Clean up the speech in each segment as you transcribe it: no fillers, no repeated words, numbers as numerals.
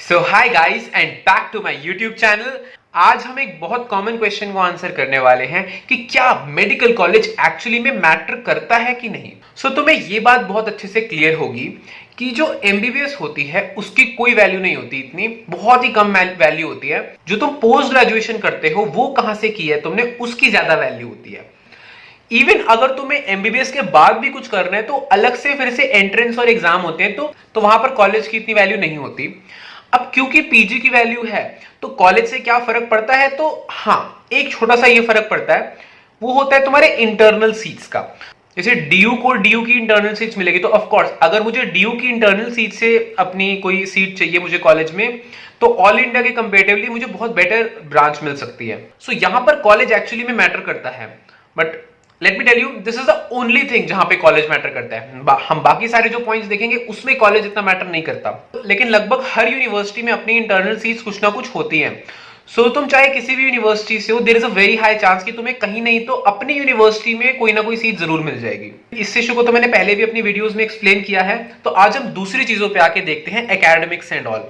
So hi guys and back to my YouTube channel. आज हम एक बहुत कॉमन क्वेश्चन को आंसर करने वाले हैं कि क्या मेडिकल कॉलेज एक्चुअली में मैटर करता है कि नहीं। तुम्हें ये बात बहुत अच्छे से क्लियर होगी कि जो एमबीबीएस होती है उसकी कोई वैल्यू नहीं होती, इतनी बहुत ही कम वैल्यू होती है। जो तुम पोस्ट ग्रेजुएशन करते हो वो कहां से की है तुमने, उसकी ज्यादा वैल्यू होती है। इवन अगर तुम्हें एमबीबीएस के बाद भी कुछ करना है तो अलग से फिर से एंट्रेंस और एग्जाम होते हैं, तो वहां पर कॉलेज की इतनी वैल्यू नहीं होती। अब क्योंकि पीजी की वैल्यू है तो कॉलेज से क्या फर्क पड़ता है, तो हाँ एक छोटा सा ये फर्क पड़ता है, वो होता है तुम्हारे इंटरनल सीट्स का। जैसे डीयू को डीयू की इंटरनल सीट्स मिलेगी, तो ऑफ कोर्स अगर मुझे डीयू की इंटरनल सीट से अपनी कोई सीट चाहिए मुझे कॉलेज में, तो ऑल इंडिया के कंपेरेटिवली मुझे बहुत बेटर ब्रांच मिल सकती है। यहां पर कॉलेज एक्चुअली में मैटर करता है, but let me tell you this is the only thing जहां पे कॉलेज मैटर करता है। हम बाकी सारे जो पॉइंट्स देखेंगे उसमें कॉलेज इतना मैटर नहीं करता, लेकिन लगभग हर यूनिवर्सिटी में अपनी इंटरनल सीट्स कुछ ना कुछ होती हैं। तुम चाहे किसी भी यूनिवर्सिटी से हो, there is a very high chance कि तुम्हें कहीं नहीं तो अपनी यूनिवर्सिटी में कोई ना कोई सीट जरूर मिल जाएगी। इस इशू को तो मैंने पहले भी अपनी वीडियोस में एक्सप्लेन किया है। तो आज हम दूसरी चीजों पे आके देखते हैं, एकेडमिक्स एंड ऑल।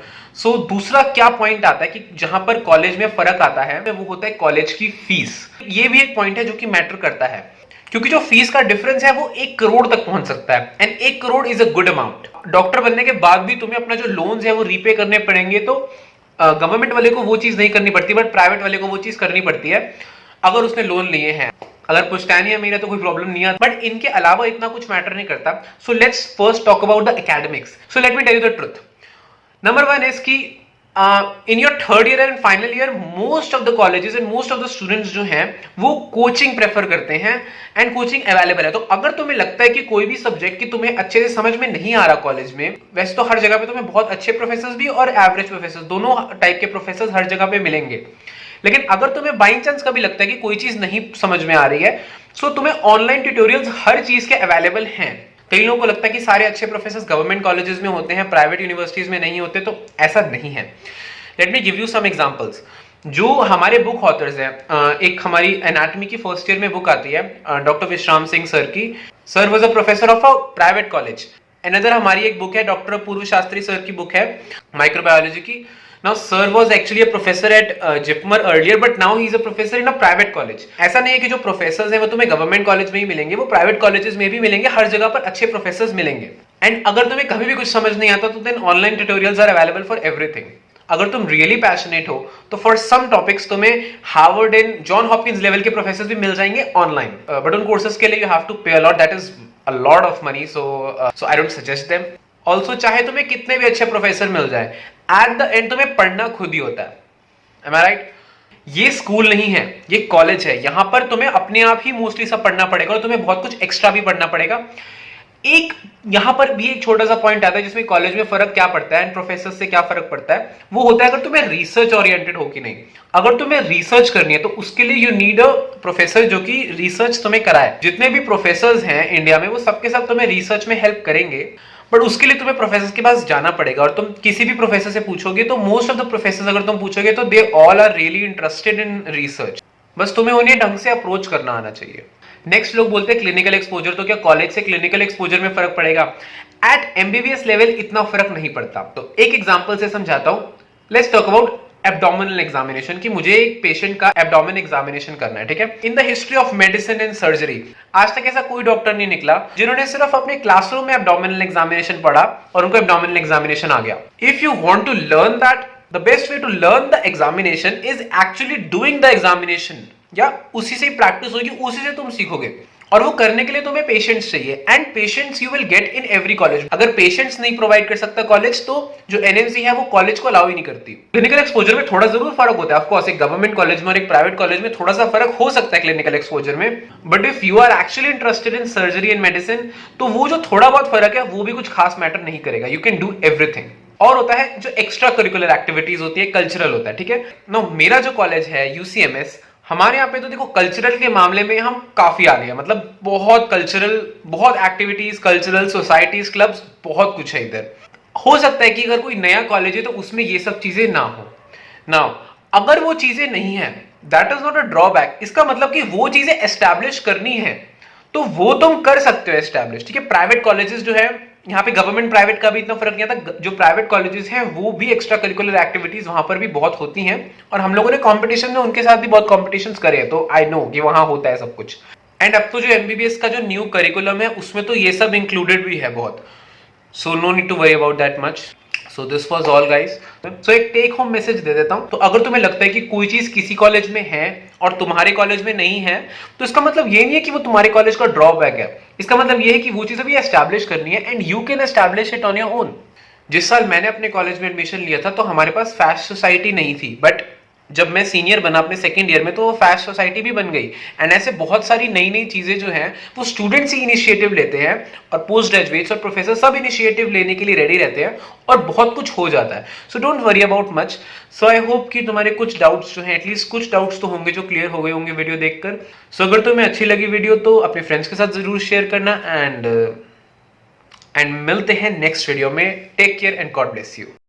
दूसरा क्या पॉइंट आता है कि जहां पर कॉलेज में फर्क आता है वो होता है कॉलेज की फीस। ये भी एक पॉइंट है जो कि मैटर करता है, क्योंकि जो फीस का डिफरेंस है वो 1 करोड़ तक पहुंच सकता है, and 1 crore is a good amount. Doctor बनने के बाद भी तुम्हें अपना जो लोन्स है वो रीपे करने पड़ेंगे, तो गवर्नमेंट वाले को वो चीज नहीं करनी पड़ती, बट प्राइवेट वाले को वो चीज करनी पड़ती है अगर उसने लोन लिए हैं। अगर पुश्तैनी अमीर है तो कोई प्रॉब्लम नहीं है, बट इनके अलावा इतना कुछ मैटर नहीं करता। Let's first talk about the academics. Let me tell you the truth. Number one is key in your third year and final year most of the colleges and most of the students जो हैं वो coaching prefer करते हैं, and coaching available है। तो अगर तुम्हें लगता है कि कोई भी सब्जेक्ट की तुम्हें अच्छे से समझ में नहीं आ रहा कॉलेज में, वैसे तो हर जगह पे तुम्हें बहुत अच्छे प्रोफेसर भी और एवरेज प्रोफेसर, दोनों टाइप के प्रोफेसर हर जगह पे मिलेंगे। लेकिन अगर तुम्हें बाई चांस कभी लगता है कि कोई चीज नहीं समझ में आ रही है, तुम्हें ऑनलाइन ट्यूटोरियल्स हर चीज के अवेलेबल हैं। कई लोगों को लगता है कि सारे अच्छे प्रोफेसर गवर्नमेंट कॉलेजेस में होते हैं, प्राइवेट यूनिवर्सिटीज में नहीं होते, तो ऐसा नहीं है। Let me give you some examples. जो हमारे बुक ऑथर्स हैं, एक हमारी एनाटॉमी की फर्स्ट ईयर में बुक आती है डॉक्टर विश्राम सिंह सर की। Sir was a professor of a private college. Another हमारी एक बुक है डॉक्टर पूर्व शास्त्री सर की बुक है माइक्रोबायोलॉजी की। Now, sir was actually a professor at JIPMER earlier, but now he is a professor in a private college. ऐसा नहीं है कि जो प्रोफेसर्स हैं वो तुम्हें गवर्नमेंट कॉलेज में ही मिलेंगे, वो प्राइवेट कॉलेजेस में भी मिलेंगे, हर जगह पर अच्छे प्रोफेसर्स मिलेंगे। एंड अगर तुम्हें कभी भी कुछ समझ नहीं आता तो then online tutorials are available for everything. अगर तुम रियली पैशनेट हो तो फॉर सम टॉपिक्स तुम्हें Harvard and John Hopkins level के प्रोफेसर्स भी मिल जाएंगे ऑनलाइन, बट उन कोर्सेज के लिए यू हैव टू पे a lot, that is a lot of money, so I don't suggest them. Also चाहे तुम्हें कितने भी अच्छे प्रोफेसर मिल जाए, एट द एंड तुम्हें पढ़ना खुद ही होता है। Am I right? ये स्कूल नहीं है, ये कॉलेज है। यहां पर तुम्हें अपने आप ही मोस्टली सब पढ़ना पड़ेगा और तुम्हें बहुत कुछ एक्स्ट्रा भी पढ़ना पड़ेगा। एक यहां पर भी एक छोटा सा पॉइंट आता है जिसमें कॉलेज में फर्क क्या पड़ता है एंड प्रोफेसर से क्या फर्क पड़ता है, वो होता है अगर तुम्हें रिसर्च ओरिएंटेड हो कि नहीं। अगर तुम्हें रिसर्च करनी है तो उसके लिए यू नीड अ प्रोफेसर जो कि रिसर्च तुम्हें कराए। जितने भी प्रोफेसर हैं इंडिया में वो सबके सब तुम्हें रिसर्च में हेल्प करेंगे, बट उसके लिए तुम्हें प्रोफेसर के पास जाना पड़ेगा। और तुम किसी भी प्रोफेसर से पूछोगे तो मोस्ट ऑफ द प्रोफेसर अगर तुम पूछोगे तो they all are really interested in research, बस तुम्हें उन्हें ढंग से अप्रोच करना आना चाहिए। नेक्स्ट लोग बोलते हैं क्लिनिकल एक्सपोजर, तो क्या कॉलेज से क्लिनिकल एक्सपोजर में फर्क पड़ेगा? एट एमबीबीएस लेवल इतना फर्क नहीं पड़ता। तो एक एग्जांपल से समझाता हूं। Let's talk about abdominal examination, कि मुझे एक पेशेंट का एब्डोमिन एग्जामिनेशन करना है, ठीक है। In the history of medicine and surgery आज तक ऐसा कोई डॉक्टर नहीं निकला जिन्होंने सिर्फ अपने क्लासरूम में एब्डोमिनल एग्जामिनेशन पढ़ा और उनको एब्डोमिनल एग्जामिनेशन आ गया। If you want to learn that, the best way to learn the examination is actually doing the examination, या उसी से प्रेक्टिस होगी, उसी से तुम सीखोगे। और वो करने के लिए तुम्हें पेशेंट्स चाहिए, and patients you will get in every college. अगर पेशेंट्स नहीं प्रोवाइड कर सकता कॉलेज, तो जो एनएमसी है वो कॉलेज को अलाउ ही नहीं करती। क्लिनिकल एक्सपोजर में थोड़ा जरूर फर्क होता है, ऑफ कोर्स एक गवर्नमेंट कॉलेज में और एक प्राइवेट कॉलेज में थोड़ा सा फर्क हो सकता है क्लिनिकल एक्सपोजर में, but if you are actually interested in surgery and medicine, तो वो जो थोड़ा बहुत फर्क है वो भी कुछ खास मैटर नहीं करेगा। You can do everything. और होता है जो एक्स्ट्रा करिकुलर एक्टिविटीज होती है, कल्चरल होता है, ठीक है। नो, मेरा जो कॉलेज है यूसीएमएस, हमारे यहाँ पे तो देखो कल्चरल के मामले में हम काफी आगे हैं, मतलब बहुत कल्चरल, बहुत एक्टिविटीज, कल्चरल सोसाइटीज, क्लब्स, बहुत कुछ है इधर। हो सकता है कि अगर कोई नया कॉलेज है तो उसमें ये सब चीजें ना हो ना। अगर वो चीजें नहीं है, that is not a drawback. इसका मतलब कि वो चीजें एस्टैब्लिश करनी है तो वो तुम कर सकते हो एस्टैब्लिश, ठीक है। प्राइवेट कॉलेजेस जो है यहाँ पे गवर्नमेंट प्राइवेट का भी इतना फर्क नहीं आता, जो प्राइवेट कॉलेजेस हैं वो भी एक्स्ट्रा करिकुलर एक्टिविटीज वहां पर भी बहुत होती हैं, और हम लोगों ने कंपटीशन में उनके साथ भी बहुत कॉम्पिटिशन्स करे हैं, तो आई नो कि वहां होता है सब कुछ। एंड अब तो जो एमबीबीएस का जो न्यू करिकुलम है उसमें तो ये सब इंक्लूडेड भी है बहुत, so no need to worry about that much. So this was all guys. So एक टेक होम मैसेज दे देता हूं, तो अगर तुम्हें लगता है कि कोई चीज किसी कॉलेज में है और तुम्हारे कॉलेज में नहीं है, तो इसका मतलब ये नहीं है कि वो तुम्हारे कॉलेज का ड्रॉबैक है, इसका मतलब ये है कि वो चीज अभी एस्टैब्लिश करनी है, and you can establish it on your own. जिस साल मैंने अपने कॉलेज में एडमिशन लिया था तो हमारे पास फैस्ट सोसाइटी नहीं थी, बट जब मैं सीनियर बना अपने सेकंड ईयर में तो वो फैस्ट सोसाइटी भी बन गई। एंड ऐसे बहुत सारी नई नई चीजें जो हैं वो स्टूडेंट्स ही इनिशिएटिव लेते हैं, और पोस्ट ग्रेजुएट्स और प्रोफेसर सब इनिशिएटिव लेने के लिए रेडी रहते हैं, और बहुत कुछ हो जाता है। So don't worry about much. So I hope कि तुम्हारे कुछ डाउट्स जो हैं, एटलीस्ट कुछ डाउट्स तो होंगे जो क्लियर हो गए होंगे वीडियो देखकर। सो अगर तुम्हें अच्छी लगी वीडियो तो अपने फ्रेंड्स के साथ जरूर शेयर करना, एंड मिलते हैं नेक्स्ट वीडियो में। Take care and God bless you.